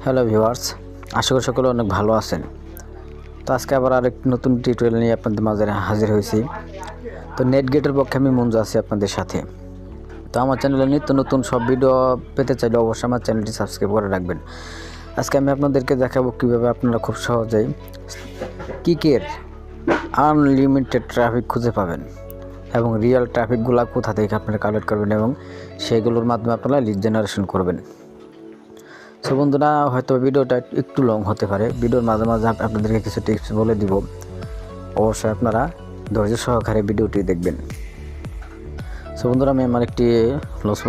Hello viewers, আশা করি সকলে অনেক ভালো আছেন। তো আজকে আবার আরেক নতুন টিউটোরিয়াল নিয়ে আপনাদের মাঝে হাজির হয়েছি। তো নেট গেটের পক্ষে আমি মঞ্জু আছি আপনাদের সাথে। তো আমার চ্যানেলে নিত্য নতুন সব ভিডিও পেতে চাইলে অবশ্যই আমার চ্যানেলটি সাবস্ক্রাইব করে রাখবেন। আজকে আমি আপনাদেরকে দেখাবো কীভাবে আপনারা খুব সহজেই কিকের আনলিমিটেড ট্রাফিক খুঁজে পাবেন এবং রিয়েল ট্রাফিকগুলো কোথা থেকে আপনারা কালেক্ট করবেন এবং সেগুলোর মাধ্যমে আপনারা লিড জেনারেশন করবেন। সো বন্ধুরা, হয়তো ভিডিওটা একটু লং হতে পারে, ভিডিওর মাঝে মাঝে আপনাদেরকে কিছু টিপস বলে দিব, অবশ্যই আপনারা ধৈর্য সহকারে ভিডিওটি দেখবেন। সো বন্ধুরা, আমি আমার একটি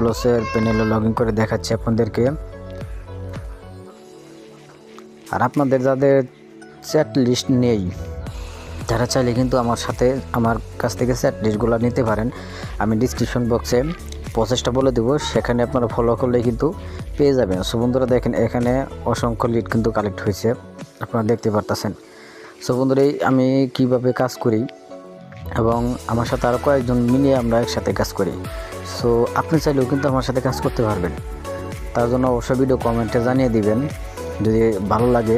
লসের প্যানেলে লগ ইন করে দেখাচ্ছি আপনাদেরকে। আর আপনাদের যাদের চ্যাট লিস্ট নেই তারা চাইলে কিন্তু আমার কাছ থেকে চ্যাট লিস্টগুলো নিতে পারেন। আমি ডিসক্রিপশন বক্সে প্রসেসটা বলে দেবো, সেখানে আপনারা ফলো করলে কিন্তু পেয়ে যাবেন। সো বন্ধুরা দেখেন, এখানে অসংখ্য লিড কিন্তু কালেক্ট হয়েছে, আপনারা দেখতে পারতেছেন। সো বন্ধুরা, আমি কিভাবে কাজ করি এবং আমার সাথে আরও কয়েকজন মিলিয়ে আমরা একসাথে কাজ করি। সো আপনি চাইলেও কিন্তু আমার সাথে কাজ করতে পারবেন। তার জন্য অবশ্যই ভিডিও কমেন্টে জানিয়ে দিবেন যদি ভালো লাগে।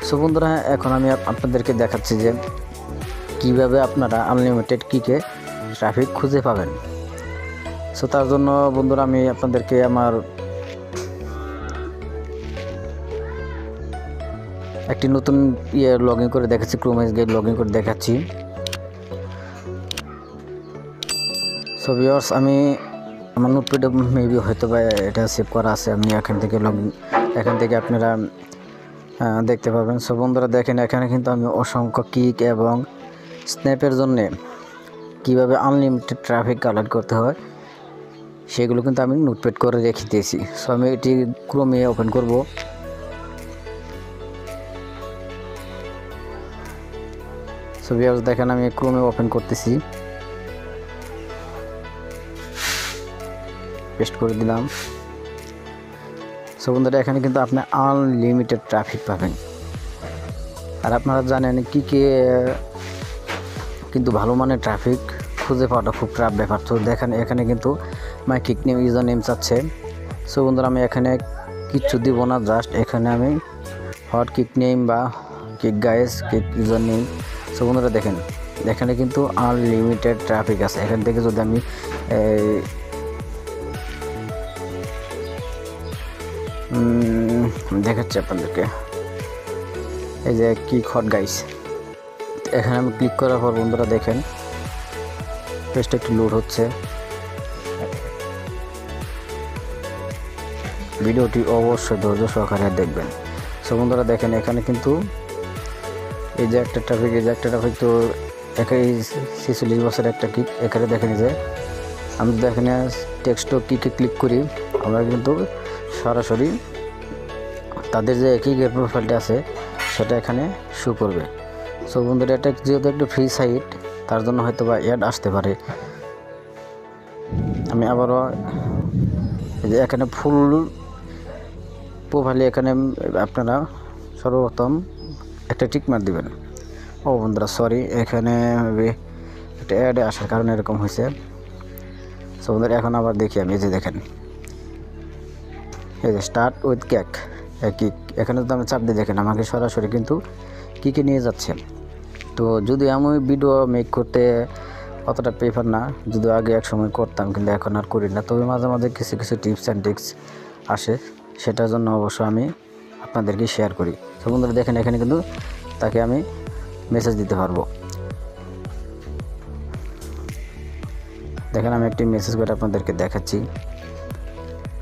সো বন্ধুরা, এখন আমি আপনাদেরকে দেখাচ্ছি যে কিভাবে আপনারা আনলিমিটেড কিকে ট্রাফিক খুঁজে পাবেন। সো তার জন্য বন্ধুরা, আমি আপনাদেরকে আমার একটি নতুন লগ ইন করে দেখাচ্ছি, ক্রোম গেট লগ ইন করে দেখাচ্ছি। সো ভিউয়ার্স, আমি আমার নোটপ্যাডে মেবি হয়তো বা এটা সেভ করা আছে, আমি এখান থেকে আপনারা দেখতে পাবেন। সো বন্ধুরা দেখেন, এখানে কিন্তু আমি অসংখ্য কিক এবং স্ন্যাপের জন্য কিভাবে আনলিমিটেড ট্রাফিক কালেক্ট করতে হয় সেগুলো কিন্তু আমি নোটপ্যাড করে রেখে দিয়েছি। সো আমি এটি ক্রোমে ওপেন করব। সো ভিউয়ার্স দেখেন, আমি ক্রোমে ওপেন করতেছি, পেস্ট করে দিলাম। সো বন্ধুরা, এখানে কিন্তু আপনি আনলিমিটেড ট্রাফিক পাবেন। আর আপনারা জানেন কিকে কিন্তু ভালো মানের ট্রাফিক খুঁজে পাওয়াটা খুব টাফ ব্যাপার। তো দেখেন, এখানে কিন্তু মাই কিক নেম ইউজার নেম চাচ্ছে। সো বন্ধুরা, আমি এখানে কিচ্ছু দিব না, জাস্ট এখানে আমি হট কিক নেম বা kick guys kick user name. So বন্ধুরা দেখেন, এখানে কিন্তু আনলিমিটেড ট্রাফিক আছে। এখান থেকে যদি আমি দেখাচ্ছি আপনাদেরকে, এই যে কিক হট গাইস, এখানে আমি ক্লিক করার পর বন্ধুরা দেখেন পেজটা একটু লোড হচ্ছে। ভিডিওটি অবশ্যই ধৈর্য সহকারে দেখবেন। সো বন্ধুরা দেখেন, এখানে কিন্তু এই যে একটা ট্রাফিক তো একাই 46 বছর একটা কিক। এখানে দেখেন যে আমি এখানে টেক্সট কিকে ক্লিক করি, আমরা কিন্তু সরাসরি তাদের যে কিকের প্রোফাইলটা আছে সেটা এখানে শো করবে। সো বন্ধুরা, এটা যেহেতু একটা ফ্রি সাইট, তার জন্য হয়তো বা অ্যাড আসতে পারে। আমি আবারও যে এখানে ফুল প্রোফাইলে এখানে আপনারা সর্বপ্রথম একটা টিক মার দিবেন। ও বন্ধুরা সরি, এখানে একটা অ্যাডে আসার কারণে এরকম হয়েছে। সো বন্ধুরা, এখন আবার দেখি আমি, এই যে দেখেন এই যে স্টার্ট উইথ কিক, এখানে যদি আমি চাপ দিয়ে দেখেন আমাকে সরাসরি কিন্তু কিকে নিয়ে যাচ্ছে। তো যদি আমি ভিডিও মেক করতে অতটা প্রেফার না, যদি আগে এক সময় করতাম কিন্তু এখন আর করি না, তবে মাঝে মাঝে কিছু টিপস অ্যান্ড ট্রিক্স আসে, সেটার জন্য অবশ্য আমি আপনাদেরকে শেয়ার করি। তো বন্ধুরা দেখেন, এখানে কিন্তু তাকে আমি মেসেজ দিতে পারবো। দেখেন, আমি একটি মেসেজ করে আপনাদেরকে দেখাচ্ছি।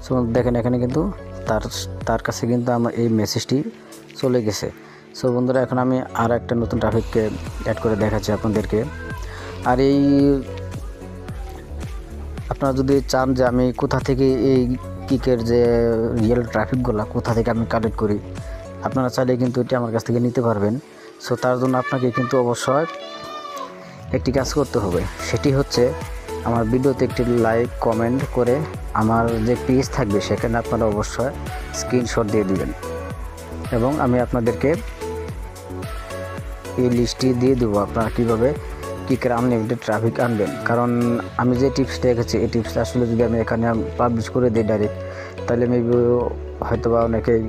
সো দেখেন, এখানে কিন্তু তার কাছে কিন্তু আমার এই মেসেজটি চলে গেছে। সো বন্ধুরা, এখন আমি আর একটা নতুন ট্রাফিককে অ্যাড করে দেখাচ্ছি আপনাদেরকে। আর এই আপনারা যদি চান যে আমি কোথা থেকে এই কিকের যে রিয়েল ট্রাফিকগুলো কোথা থেকে আমি কালেক্ট করি, আপনারা চাইলে কিন্তু এটি আমার কাছ থেকে নিতে পারবেন। সো তার জন্য আপনাকে কিন্তু অবশ্যই একটি কাজ করতে হবে, সেটি হচ্ছে আমার ভিডিওতে একটি লাইক কমেন্ট করে আমার যে পেজ থাকবে সেখানে আপনারা অবশ্যই স্ক্রিনশট দিয়ে দিবেন এবং আমি আপনাদেরকে এই লিস্টটি দিয়ে দেবো আপনারা কীভাবে কিকের আনলিমিটেড ট্রাফিক আনবেন। কারণ আমি যে টিপস দেখেছি এই টিপসটা আসলে যদি আমি এখানে পাবলিশ করে দিই ডাইরেক্ট, তাহলে মেবি হয়তো বা অনেকেই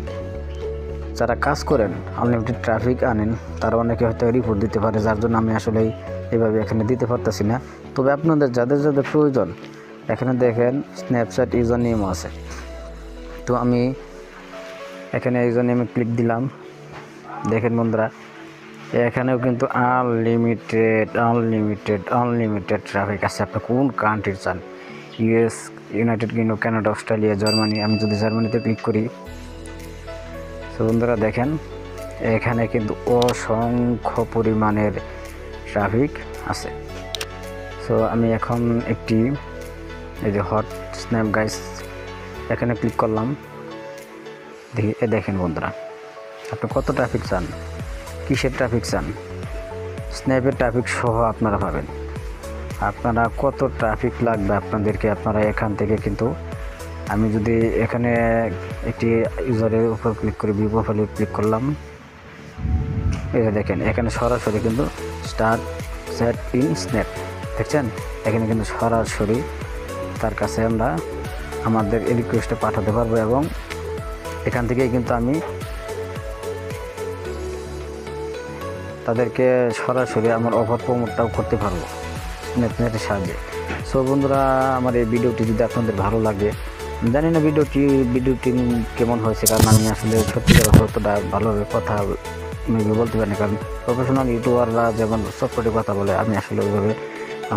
যারা কাজ করেন আনলিমিটেড ট্রাফিক আনেন তারা অনেকে হয়তো রিপোর্ট দিতে পারে, যার জন্য আমি আসলে এইভাবে এখানে দিতে পারতেছি না। তবে আপনাদের যাদের যাদের প্রয়োজন এখানে দেখেন স্ন্যাপচ্যাট ইউজার নেম আছে। তো আমি এখানে ইউজার নেমে ক্লিক দিলাম। দেখেন বন্ধুরা এখানেও কিন্তু আনলিমিটেড ট্রাফিক আছে। আপনি কোন কান্ট্রি চান, US, United kingdom, Canada, Australia, Germany. আমি যদি জার্মানিতে ক্লিক করি, তো বন্ধুরা দেখেন এখানে কিন্তু অসংখ্য পরিমাণের ট্রাফিক আছে। সো আমি এখন একটি এই যে হট স্ন্যাপ গাইস এখানে ক্লিক করলাম। দেখেন বন্ধুরা আপনি কত ট্রাফিক চান, কিসের ট্রাফিক চান, স্ন্যাপের ট্রাফিক সহ আপনারা পাবেন। আপনারা কত ট্রাফিক লাগবে আপনাদেরকে, আপনারা এখান থেকে কিন্তু আমি যদি এখানে একটি ইউজারের উপর ক্লিক করে ভিউ প্রোফাইলে ক্লিক করলাম, এই দেখেন এখানে সরাসরি কিন্তু স্টার্ট সেট ইন স্ন্যাপ দেখছেন। এখানে কিন্তু সরাসরি তার কাছে আমরা আমাদের এই রিকোয়েস্টটা পাঠাতে পারবো এবং এখান থেকেই কিন্তু আমি তাদেরকে সরাসরি আমার অফার প্রমোটটাও করতে পারবো নেটের সাহায্যে। সো বন্ধুরা আমার এই ভিডিওটি যদি আপনাদের ভালো লাগে, জানি না ভিডিওটি কেমন হয়েছে, কারণ আমি আসলে সত্যিকার অতটা ভালোভাবে কথা মেবি বলতে পারি না, কারণ প্রফেশনাল ইউটিউবাররা যেমন সফটওয়্যারে কথা বলে আমি আসলে ওইভাবে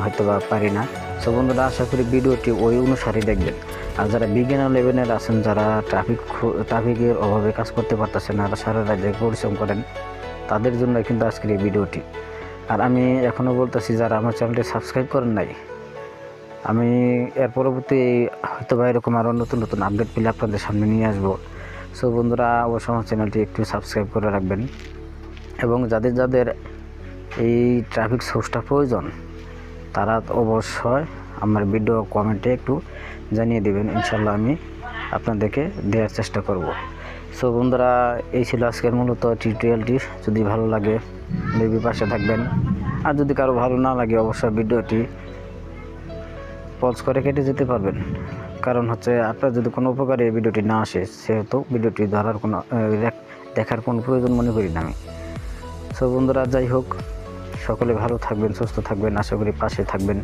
হয়তো বা পারি না। সো বন্ধুরা আশা করি ভিডিওটি ওই অনুসারে দেখবেন। আর যারা বিগিনার লেভেলের আছেন, যারা ট্রাফিকের অভাবে কাজ করতে পারতেছেন না, সারা রাজ্যে পরিশ্রম করেন, তাদের জন্য কিন্তু আজকের এই ভিডিওটি। আর আমি এখনও বলতেছি যারা আমার চ্যানেলটি সাবস্ক্রাইব করেন নাই, আমি এর পরবর্তী হয়তো বা এরকম আরও নতুন নতুন আপডেট পেলে আপনাদের সামনে নিয়ে আসবো। সো বন্ধুরা অবশ্যই আমার চ্যানেলটি একটু সাবস্ক্রাইব করে রাখবেন এবং যাদের যাদের এই ট্রাফিক সোর্সটা প্রয়োজন তারা অবশ্যই আমার ভিডিও কমেন্টে একটু জানিয়ে দেবেন, ইনশাল্লাহ আমি আপনাদেরকে দেওয়ার চেষ্টা করব। সো বন্ধুরা এই ছিল আজকের মূলত টিউটোরিয়ালটি। যদি ভালো লাগে মেবি পাশে থাকবেন, আর যদি কারো ভালো না লাগে অবশ্যই ভিডিওটি পজ করে কেটে যেতে পারবেন। কারণ হচ্ছে আপনার যদি কোনো উপকারে এই ভিডিওটি না আসে সেহেতু ভিডিওটি দেখার কোনো প্রয়োজন মনে করি না আমি। সো বন্ধুরা যাই হোক, সকলে ভালো থাকবেন, সুস্থ থাকবেন, আশা করি পাশে থাকবেন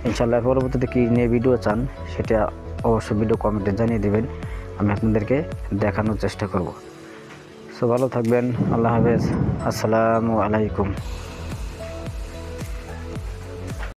ইনশাল্লাহ। পরবর্তীতে কী নিয়ে ভিডিও চান সেটা অবশ্যই ভিডিও কমেন্টে জানিয়ে দেবেন, আমি আপনাদেরকে দেখানোর চেষ্টা করব। সো ভালো থাকবেন, আল্লাহ হাফেজ, আসসালামু আলাইকুম।